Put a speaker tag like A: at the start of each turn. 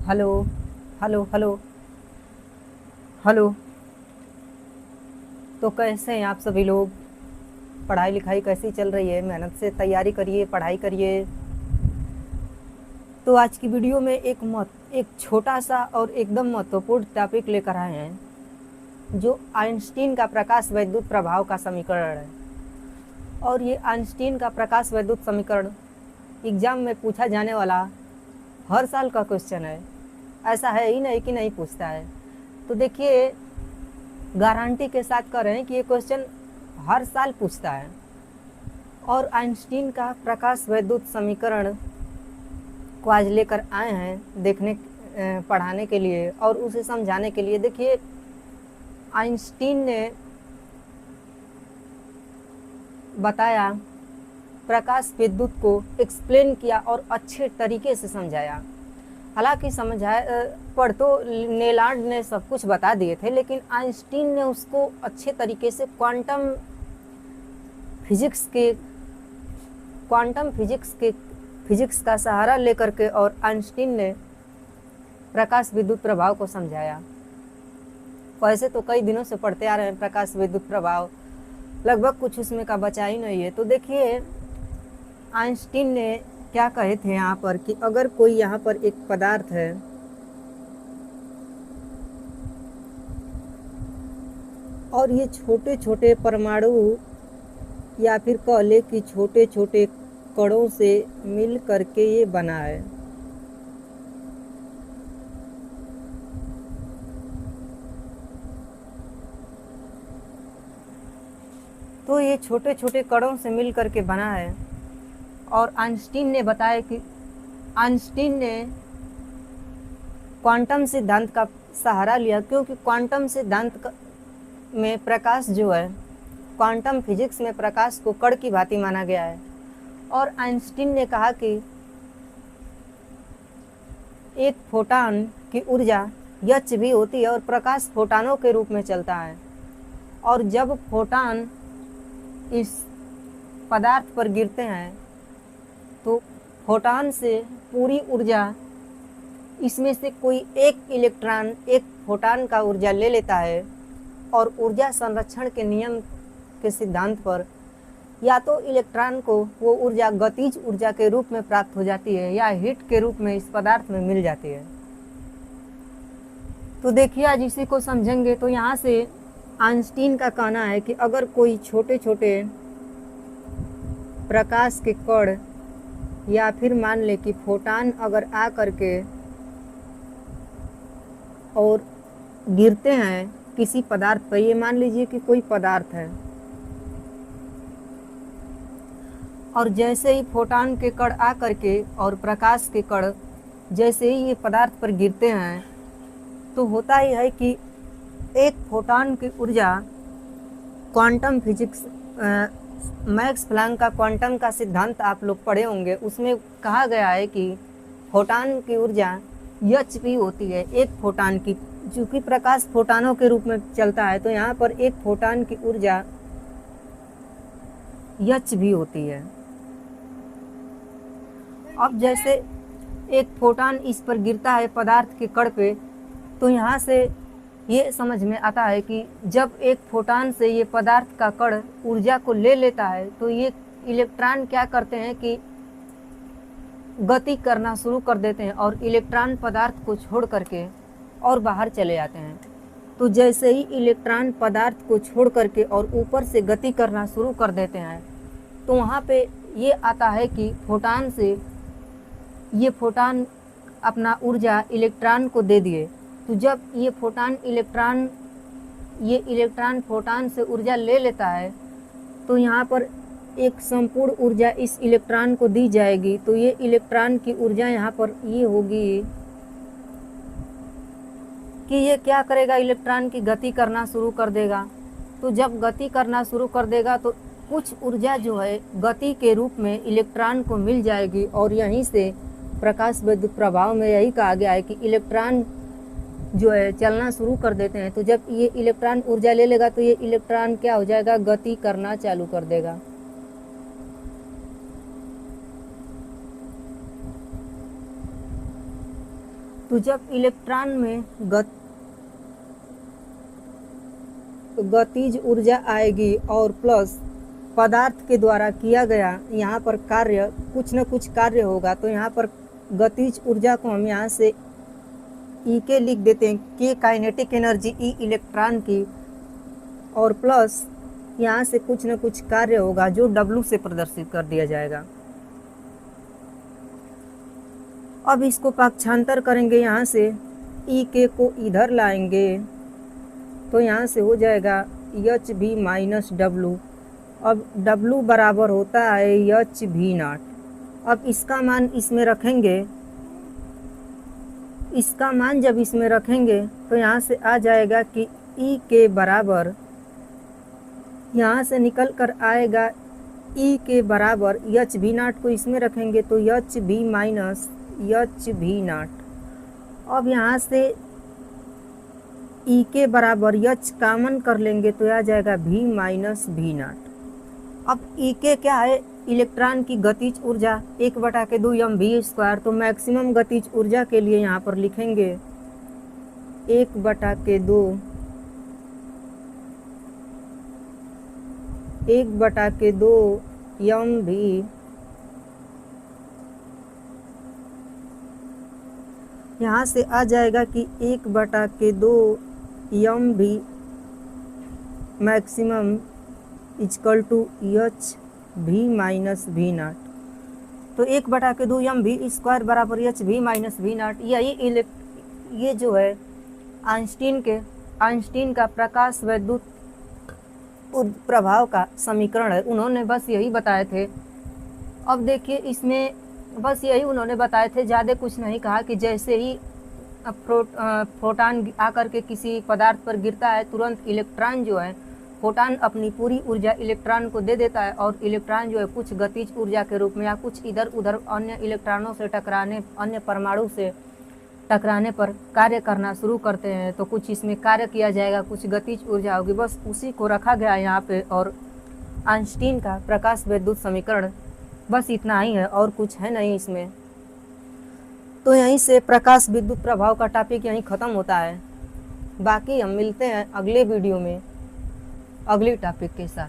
A: Hello hello hello hello. तो कैसे हैं आप सभी लोग? पढ़ाई लिखाई कैसी चल रही है? मेहनत से तैयारी करिए, पढ़ाई करिए। तो आज की वीडियो में एक छोटा सा और एकदम महत्वपूर्ण टॉपिक लेकर आए हैं, जो आइंस्टीन का प्रकाश वैद्युत प्रभाव का समीकरण है। और ये आइंस्टीन का प्रकाश वैद्युत समीकरण एग्जाम में पूछा जाने वाला हर साल का क्वेश्चन है। ऐसा है ही नहीं कि नहीं पूछता है। तो देखिए, गारंटी के साथ कह रहे हैं कि ये क्वेश्चन हर साल पूछता है। और आइंस्टीन का प्रकाश वैद्युत समीकरण को आज लेकर आए हैं पढ़ाने के लिए और उसे समझाने के लिए। देखिए, आइंस्टीन ने बताया, प्रकाश विद्युत को एक्सप्लेन किया और अच्छे तरीके से समझाया। हालांकि पढ़ तो नेलार्ड ने सब कुछ बता दिए थे, लेकिन आइंस्टीन ने उसको अच्छे तरीके से क्वांटम फिजिक्स का सहारा लेकर के और आइंस्टीन ने प्रकाश विद्युत प्रभाव को समझाया। वैसे तो कई दिनों से पढ़ते आ रहे हैं प्रकाश विद्युत प्रभाव, लगभग कुछ उसमें का बचा ही नहीं है। तो देखिए, आइंस्टीन ने क्या कहे थे यहाँ पर कि अगर कोई यहाँ पर एक पदार्थ है और ये छोटे छोटे परमाणु या फिर कह ले कि छोटे छोटे कणों से मिल करके ये बना है, तो ये छोटे छोटे कणों से मिल करके बना है। और आइंस्टीन ने बताया कि आइंस्टीन ने क्वांटम सिद्धांत का सहारा लिया, क्योंकि क्वांटम सिद्धांत में प्रकाश जो है, क्वांटम फिजिक्स में प्रकाश को कण की भांति माना गया है। और आइंस्टीन ने कहा कि एक फोटान की ऊर्जा एच भी होती है और प्रकाश फोटानों के रूप में चलता है। और जब फोटान इस पदार्थ पर गिरते हैं तो फोटान से पूरी ऊर्जा, इसमें से कोई एक इलेक्ट्रॉन एक फोटान का ऊर्जा ले लेता है और ऊर्जा संरक्षण के नियम के सिद्धांत पर या तो इलेक्ट्रॉन को वो ऊर्जा गतिज ऊर्जा के रूप में प्राप्त हो जाती है या हीट के रूप में इस पदार्थ में मिल जाती है। तो देखिए, आज इसी को समझेंगे। तो यहाँ से आइंस्टीन का कहना है कि अगर कोई छोटे छोटे प्रकाश के कण या फिर मान ले कि फोटान अगर आ करके और गिरते हैं किसी पदार्थ पर, ये मान लीजिए कि कोई पदार्थ है, और जैसे ही फोटान के कण आ करके और प्रकाश के कण जैसे ही ये पदार्थ पर गिरते हैं, तो होता ही है कि एक फोटान की ऊर्जा, क्वांटम फिजिक्स, मैक्स प्लैंक का क्वांटम का सिद्धांत आप लोग पढ़े होंगे, उसमें कहा गया है कि फोटान की ऊर्जा एच भी होती है एक फोटान की। चूँकि प्रकाश फोटानों के रूप में चलता है, तो यहाँ पर एक फोटान की ऊर्जा एच भी होती है। अब जैसे एक फोटान इस पर गिरता है पदार्थ के कण पे, तो यहाँ से ये समझ में आता है कि जब एक फोटान से ये पदार्थ का कण ऊर्जा को ले लेता है, तो ये इलेक्ट्रॉन क्या करते हैं कि गति करना शुरू कर देते हैं और इलेक्ट्रॉन पदार्थ को छोड़ करके और बाहर चले जाते हैं। तो जैसे ही इलेक्ट्रॉन पदार्थ को छोड़ करके और ऊपर से गति करना शुरू कर देते हैं, तो वहाँ पे ये आता है कि फोटान से ये फोटान अपना ऊर्जा इलेक्ट्रॉन को दे दिए। तो जब ये इलेक्ट्रॉन फोटान से ऊर्जा ले लेता है, तो यहाँ पर एक संपूर्ण ऊर्जा इस इलेक्ट्रॉन को दी जाएगी। तो ये इलेक्ट्रॉन की ऊर्जा यहाँ पर ये होगी कि ये क्या करेगा, इलेक्ट्रॉन की गति करना शुरू कर देगा। तो जब गति करना शुरू कर देगा तो कुछ ऊर्जा जो है गति के रूप में इलेक्ट्रॉन को मिल जाएगी। और यहीं से प्रकाश विद्युत प्रभाव में यही कहा गया है कि इलेक्ट्रॉन जो है चलना शुरू कर देते हैं। तो जब ये इलेक्ट्रॉन ऊर्जा ले लेगा तो ये इलेक्ट्रॉन क्या हो जाएगा, गति करना चालू कर देगा। तो जब इलेक्ट्रॉन में गतिज ऊर्जा आएगी और प्लस पदार्थ के द्वारा किया गया यहाँ पर कार्य, कुछ न कुछ कार्य होगा, तो यहाँ पर गतिज ऊर्जा को हम यहाँ से ई के लिख देते हैं, के काइनेटिक एनर्जी ई इलेक्ट्रॉन की, और प्लस यहाँ से कुछ न कुछ कार्य होगा जो W से प्रदर्शित कर दिया जाएगा। अब इसको पाक्षांतर करेंगे, यहाँ से ई के को इधर लाएंगे तो यहाँ से हो जाएगा एच भी माइनस डब्लू। अब W बराबर होता है एच भी नॉट। अब इसका मान इसमें रखेंगे, इसका मान जब इसमें रखेंगे तो यहाँ से आ जाएगा कि ई के बराबर, यहाँ से निकल कर आएगा ई के बराबर एच भी नॉट को इसमें रखेंगे तो एच भी माइनस एच भी नॉट। अब यहाँ से ई के बराबर एच कॉमन कर लेंगे तो आ जाएगा भी माइनस भी नॉट। अब ई के क्या है, इलेक्ट्रॉन की गतिज ऊर्जा 1/2 mv²। तो मैक्सिमम गतिज ऊर्जा के लिए यहाँ पर लिखेंगे 1/2 mv। यहाँ से आ जाएगा कि 1/2 mv maximum equal to H भी माइनस भी नॉट। तो 1/2 mv² बराबर एच भी माइनस भी नॉट। यही ये जो है आइंस्टीन का प्रकाश वैद्युत प्रभाव का समीकरण है। उन्होंने बस यही बताए थे। अब देखिए इसमें बस यही उन्होंने बताए थे, ज़्यादा कुछ नहीं कहा कि जैसे ही फोटॉन आकर के किसी पदार्थ पर गिरता है तुरंत इलेक्ट्रॉन जो है, फोटॉन अपनी पूरी ऊर्जा इलेक्ट्रॉन को दे देता है और इलेक्ट्रॉन जो है कुछ गतिज ऊर्जा के रूप में या कुछ इधर उधर अन्य इलेक्ट्रॉनों से टकराने, अन्य परमाणु से टकराने पर कार्य करना शुरू करते हैं। तो कुछ इसमें कार्य किया जाएगा, कुछ गतिज ऊर्जा होगी, बस उसी को रखा गया यहाँ पे। और आइंस्टीन का प्रकाश वैद्युत समीकरण बस इतना ही है और कुछ है नहीं इसमें। तो यहीं से प्रकाश विद्युत प्रभाव का टॉपिक यहीं ख़त्म होता है। बाकी हम मिलते हैं अगले वीडियो में अगले टॉपिक के साथ।